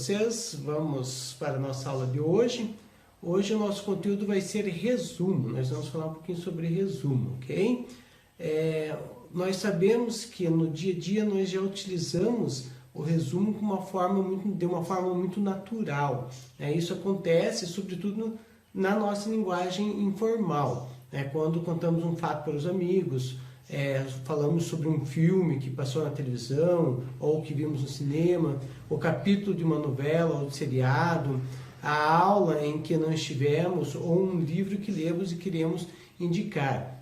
vocês? Vamos para a nossa aula de hoje. Hoje o nosso conteúdo vai ser resumo. Nós vamos falar um pouquinho sobre resumo, ok? Nós sabemos que no dia a dia nós já utilizamos o resumo de uma forma muito natural. Isso acontece sobretudo na nossa linguagem informal. Quando contamos um fato para os amigos, falamos sobre um filme que passou na televisão ou que vimos no cinema, o capítulo de uma novela ou de seriado, a aula em que não estivemos ou um livro que lemos e queremos indicar.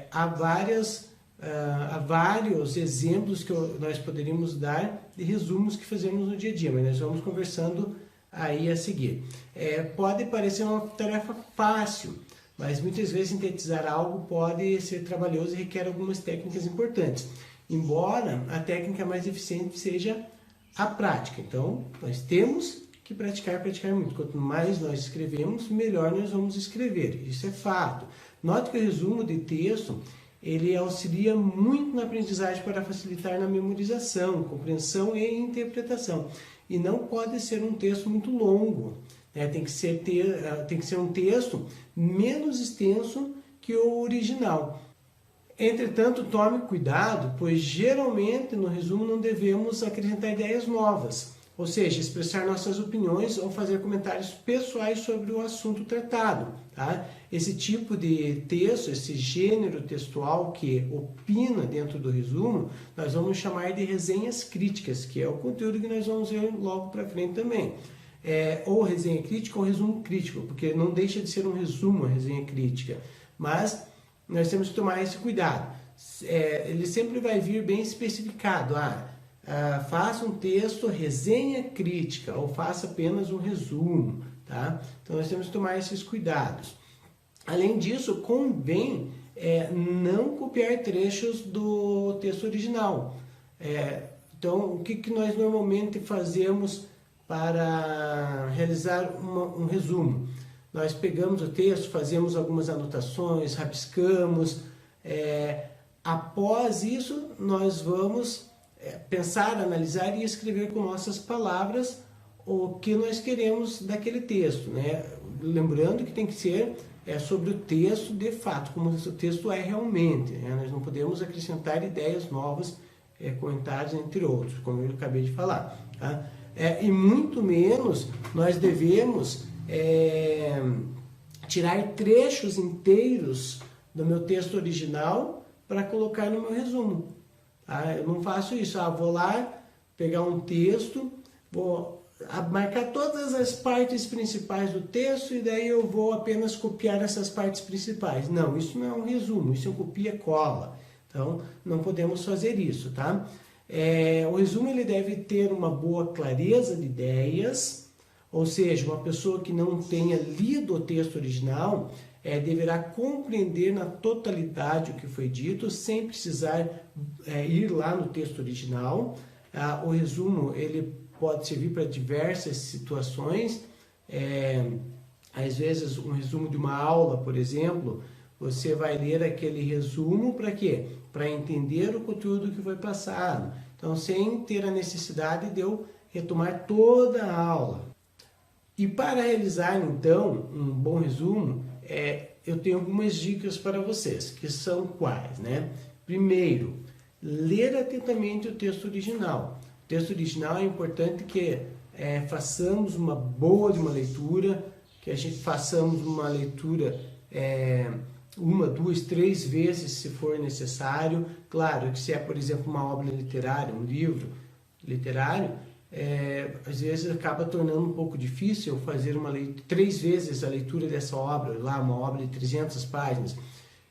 Há vários exemplos que nós poderíamos dar de resumos que fazemos no dia a dia, mas nós vamos conversando aí a seguir. Pode parecer uma tarefa fácil, mas muitas vezes sintetizar algo pode ser trabalhoso e requer algumas técnicas importantes, embora a técnica mais eficiente seja a prática. Então, nós temos que praticar muito. Quanto mais nós escrevemos, melhor nós vamos escrever. Isso é fato. Note que o resumo de texto, ele auxilia muito na aprendizagem para facilitar na memorização, compreensão e interpretação. E não pode ser um texto muito longo. Tem que ser um texto menos extenso que o original. Entretanto, tome cuidado, pois geralmente no resumo não devemos acrescentar ideias novas, ou seja, expressar nossas opiniões ou fazer comentários pessoais sobre o assunto tratado. Esse tipo de texto, esse gênero textual que opina dentro do resumo, nós vamos chamar de resenhas críticas, que é o conteúdo que nós vamos ver logo para frente também. Ou resenha crítica ou resumo crítico, porque não deixa de ser um resumo a resenha crítica, mas nós temos que tomar esse cuidado. Ele sempre vai vir bem especificado, faça um texto resenha crítica ou faça apenas um resumo, tá? Então nós temos que tomar esses cuidados. Além disso, convém não copiar trechos do texto original. Então, o que nós normalmente fazemos para realizar um resumo? Nós pegamos o texto, fazemos algumas anotações, rabiscamos. Após isso, nós vamos pensar, analisar e escrever com nossas palavras o que nós queremos daquele texto. Lembrando que tem que ser sobre o texto de fato, como o texto é realmente. Nós não podemos acrescentar ideias novas, comentários, entre outros, como eu acabei de falar. E muito menos nós devemos tirar trechos inteiros do meu texto original para colocar no meu resumo. Eu não faço isso. Vou lá pegar um texto, vou marcar todas as partes principais do texto e daí eu vou apenas copiar essas partes principais. Não, isso não é um resumo, isso é um copia-cola. Então, não podemos fazer isso, tá? O resumo ele deve ter uma boa clareza de ideias, ou seja, uma pessoa que não tenha lido o texto original deverá compreender na totalidade o que foi dito, sem precisar ir lá no texto original. O resumo ele pode servir para diversas situações. Às vezes, um resumo de uma aula, por exemplo, você vai ler aquele resumo para quê? Para entender o conteúdo que foi passado. Então, sem ter a necessidade de eu retomar toda a aula. E para realizar, então, um bom resumo, eu tenho algumas dicas para vocês, que são quais, Primeiro, ler atentamente o texto original. O texto original é importante que façamos uma boa de uma leitura, que a gente façamos uma leitura 1, 2, 3 vezes se for necessário. Claro que se por exemplo, uma obra literária, um livro literário, às vezes acaba tornando um pouco difícil fazer 3 vezes a leitura dessa obra, uma obra de 300 páginas.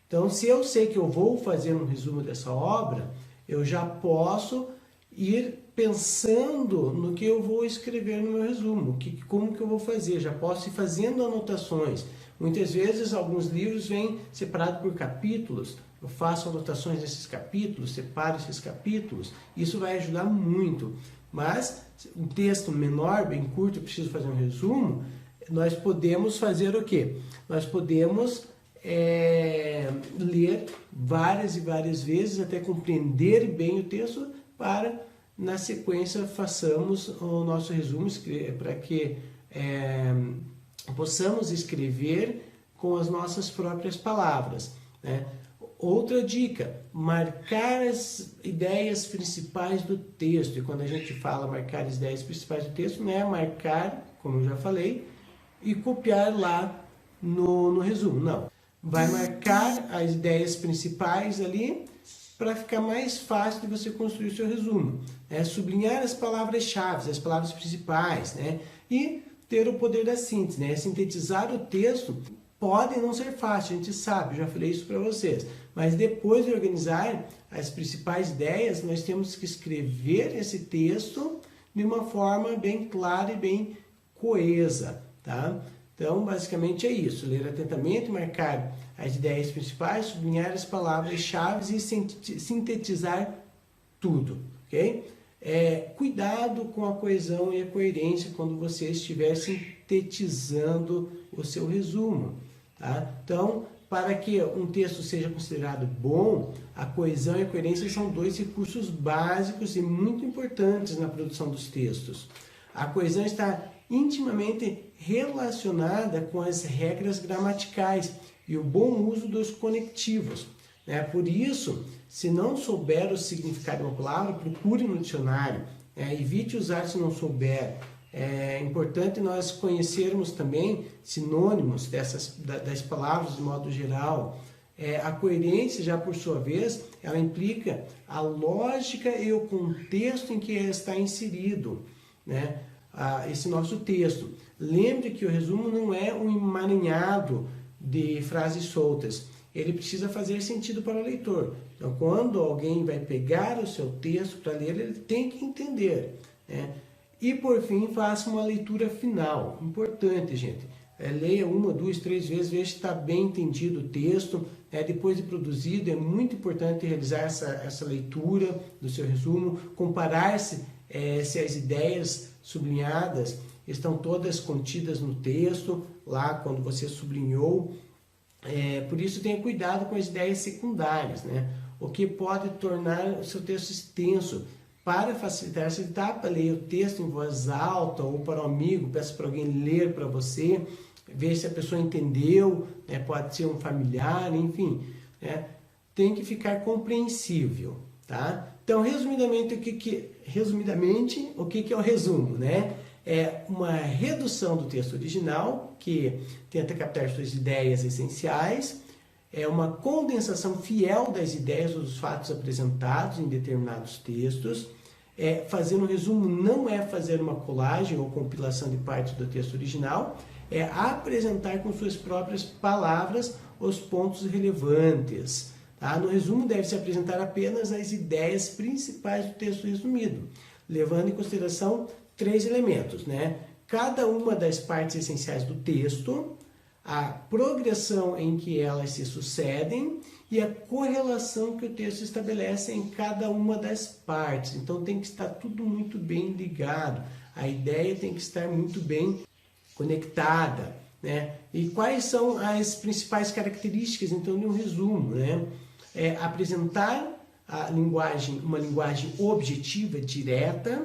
Então, se eu sei que eu vou fazer um resumo dessa obra, eu já posso ir pensando no que eu vou escrever no meu resumo, como que eu vou fazer, já posso ir fazendo anotações. Muitas vezes, alguns livros vêm separados por capítulos, eu faço anotações desses capítulos, separo esses capítulos, isso vai ajudar muito. Mas, um texto menor, bem curto, eu preciso fazer um resumo, nós podemos fazer o quê? Nós podemos ler várias e várias vezes até compreender bem o texto para na sequência façamos o nosso resumo para que possamos escrever com as nossas próprias palavras, né? Outra dica, marcar as ideias principais do texto. E quando a gente fala marcar as ideias principais do texto, não é marcar, como eu já falei, e copiar lá no resumo. Não. Vai marcar as ideias principais ali para ficar mais fácil de você construir o seu resumo. Sublinhar as palavras-chave, as palavras principais, né? E ter o poder da síntese, né? Sintetizar o texto pode não ser fácil, a gente sabe, eu já falei isso para vocês. Mas depois de organizar as principais ideias, nós temos que escrever esse texto de uma forma bem clara e bem coesa, tá? Então, basicamente é isso. Ler atentamente, marcar as ideias principais, sublinhar as palavras-chave e sintetizar tudo, ok? Cuidado com a coesão e a coerência quando você estiver sintetizando o seu resumo, tá? Então, para que um texto seja considerado bom, a coesão e a coerência são dois recursos básicos e muito importantes na produção dos textos. A coesão está intimamente relacionada com as regras gramaticais e o bom uso dos conectivos, né? Por isso, se não souber o significado de uma palavra, procure no dicionário, evite usar se não souber. É importante nós conhecermos também sinônimos das palavras de modo geral. A coerência, já por sua vez, ela implica a lógica e o contexto em que está inserido, né? Esse nosso texto. Lembre que o resumo não é um emaranhado de frases soltas. Ele precisa fazer sentido para o leitor. Então, quando alguém vai pegar o seu texto para ler, ele tem que entender, né? E, por fim, faça uma leitura final. Importante, gente. Leia 1, 2, 3 vezes, veja se está bem entendido o texto. Depois de produzido, é muito importante realizar essa leitura do seu resumo, comparar se as ideias sublinhadas estão todas contidas no texto, lá quando você sublinhou. Por isso, tenha cuidado com as ideias secundárias, né? O que pode tornar o seu texto extenso. Para facilitar, se dá para ler o texto em voz alta ou para um amigo, peça para alguém ler para você, ver se a pessoa entendeu, né? Pode ser um familiar, enfim, né? Tem que ficar compreensível, tá? Então, resumidamente, o que é o resumo, né? É uma redução do texto original, que tenta captar suas ideias essenciais, é uma condensação fiel das ideias ou dos fatos apresentados em determinados textos. Fazer um resumo não é fazer uma colagem ou compilação de partes do texto original, é apresentar com suas próprias palavras os pontos relevantes. Tá? No resumo deve-se apresentar apenas as ideias principais do texto resumido, levando em consideração 3 elementos, né? Cada uma das partes essenciais do texto, a progressão em que elas se sucedem e a correlação que o texto estabelece em cada uma das partes. Então tem que estar tudo muito bem ligado, a ideia tem que estar muito bem conectada, né? E quais são as principais características então de um resumo, né? Apresentar uma linguagem objetiva, direta,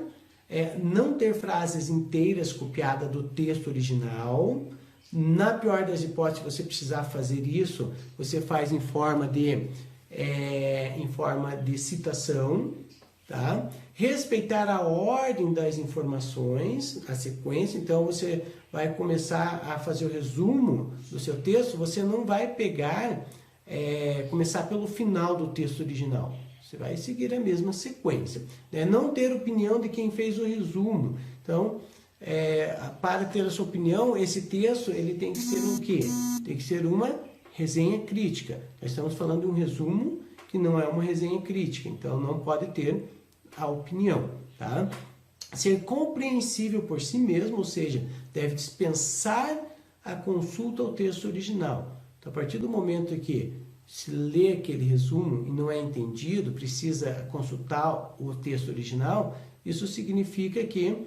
não ter frases inteiras copiadas do texto original. Na pior das hipóteses, se você precisar fazer isso, você faz em forma de citação, tá? Respeitar a ordem das informações, a sequência. Então, você vai começar a fazer o resumo do seu texto, você não vai começar pelo final do texto original. Você vai seguir a mesma sequência, né? Não ter opinião de quem fez o resumo. Então, para ter a sua opinião, esse texto ele tem que ser um quê? Tem que ser uma resenha crítica. Nós estamos falando de um resumo que não é uma resenha crítica, então não pode ter a opinião, tá? Ser compreensível por si mesmo, ou seja, deve dispensar a consulta ao texto original. Então, a partir do momento que se lê aquele resumo e não é entendido, precisa consultar o texto original, isso significa que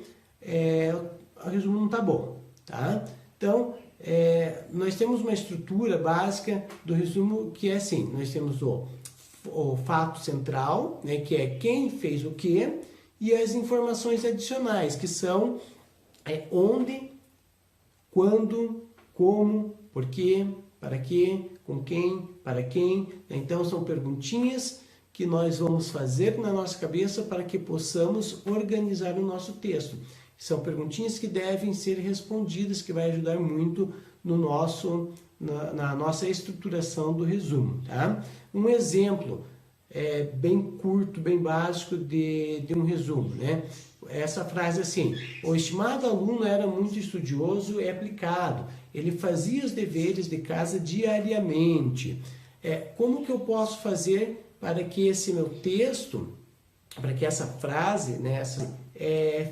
o resumo não está bom, tá? Então, nós temos uma estrutura básica do resumo que é assim, nós temos o fato central, né, que é quem fez o quê, e as informações adicionais, que são onde, quando, como, por quê, para quê, com quem, para quem. Então são perguntinhas que nós vamos fazer na nossa cabeça para que possamos organizar o nosso texto. São perguntinhas que devem ser respondidas, que vai ajudar muito no na nossa estruturação do resumo. Tá? Um exemplo bem curto, bem básico de um resumo, né? Essa frase assim: o estimado aluno era muito estudioso e aplicado, ele fazia os deveres de casa diariamente. Como que eu posso fazer para que esse meu texto, para que essa frase, né,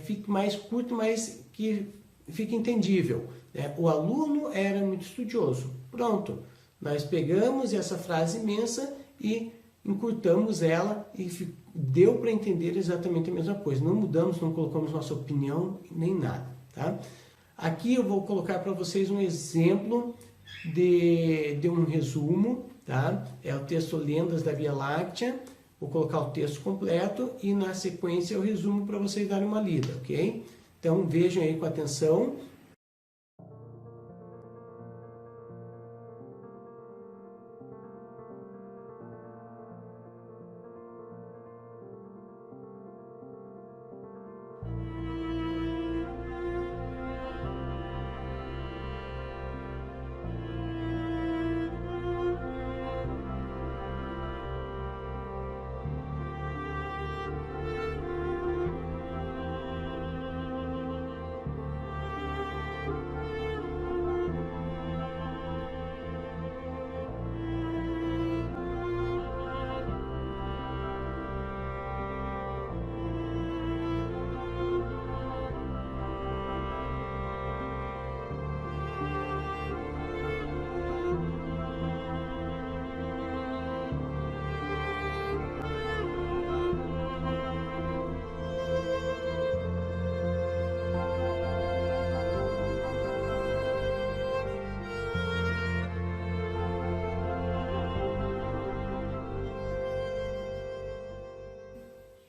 fique mais curta, mas que fique entendível? O aluno era muito estudioso. Pronto, nós pegamos essa frase imensa e encurtamos ela e deu para entender exatamente a mesma coisa. Não mudamos, não colocamos nossa opinião, nem nada. Tá? Aqui eu vou colocar para vocês um exemplo de um resumo. Tá? É o texto Lendas da Via Láctea. Vou colocar o texto completo e na sequência eu resumo para vocês darem uma lida, ok? Então vejam aí com atenção.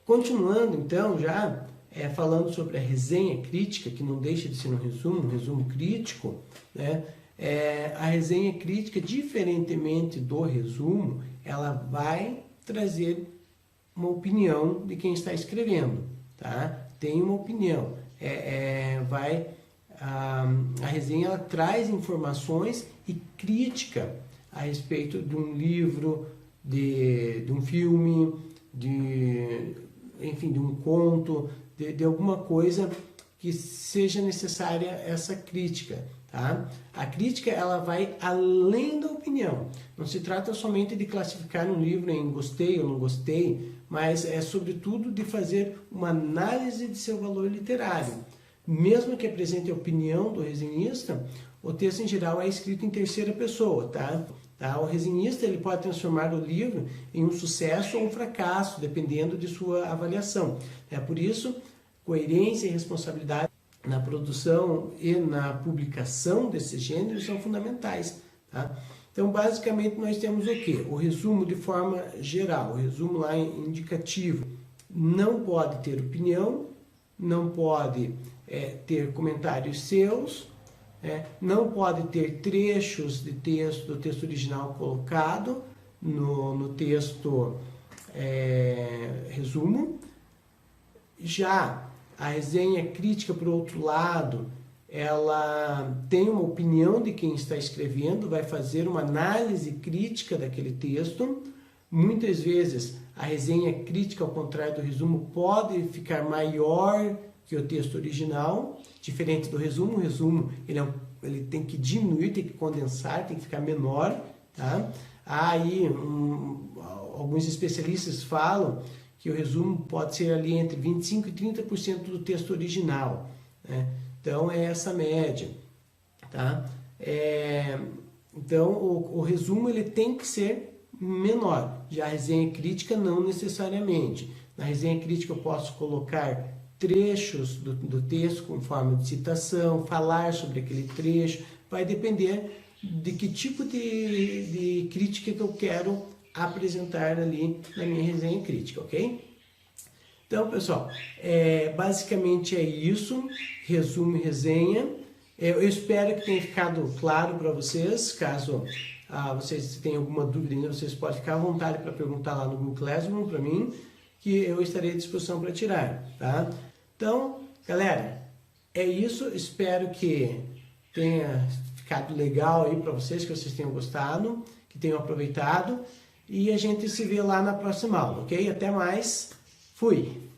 Continuando então, já falando sobre a resenha crítica, que não deixa de ser um resumo crítico, né? A resenha crítica, diferentemente do resumo, ela vai trazer uma opinião de quem está escrevendo, tá? Tem uma opinião, a resenha ela traz informações e crítica a respeito de um livro, de um filme, enfim, de um conto, de alguma coisa que seja necessária essa crítica, tá? A crítica ela vai além da opinião. Não se trata somente de classificar um livro em gostei ou não gostei, mas sobretudo de fazer uma análise de seu valor literário. Mesmo que apresente a opinião do resenhista, o texto em geral é escrito em terceira pessoa, tá? O resenhista ele pode transformar o livro em um sucesso ou um fracasso, dependendo de sua avaliação. Por isso, coerência e responsabilidade na produção e na publicação desses gêneros são fundamentais. Tá? Então, basicamente, nós temos o quê? O resumo de forma geral, o resumo lá indicativo. Não pode ter opinião, não pode ter comentários seus, não pode ter trechos de texto do texto original colocado no texto resumo. Já a resenha crítica, por outro lado, ela tem uma opinião de quem está escrevendo, vai fazer uma análise crítica daquele texto. Muitas vezes a resenha crítica, ao contrário do resumo, pode ficar maior que o texto original, diferente do resumo. O resumo ele tem que diminuir, tem que condensar, tem que ficar menor. Tá? Aí alguns especialistas falam que o resumo pode ser ali entre 25% e 30% do texto original. Né? Então é essa média. Tá? Então o resumo ele tem que ser menor. Já a resenha crítica não necessariamente. Na resenha crítica eu posso colocar trechos do texto com forma de citação, falar sobre aquele trecho, vai depender de que tipo de crítica que eu quero apresentar ali na minha resenha crítica, ok? Então, pessoal, basicamente é isso, resumo e resenha. Eu espero que tenha ficado claro para vocês. Caso vocês tenham alguma dúvida ainda, vocês podem ficar à vontade para perguntar lá no Google Classroom para mim, que eu estarei à disposição para tirar, tá? Então, galera, é isso. Espero que tenha ficado legal aí para vocês, que vocês tenham gostado, que tenham aproveitado. E a gente se vê lá na próxima aula, ok? Até mais. Fui!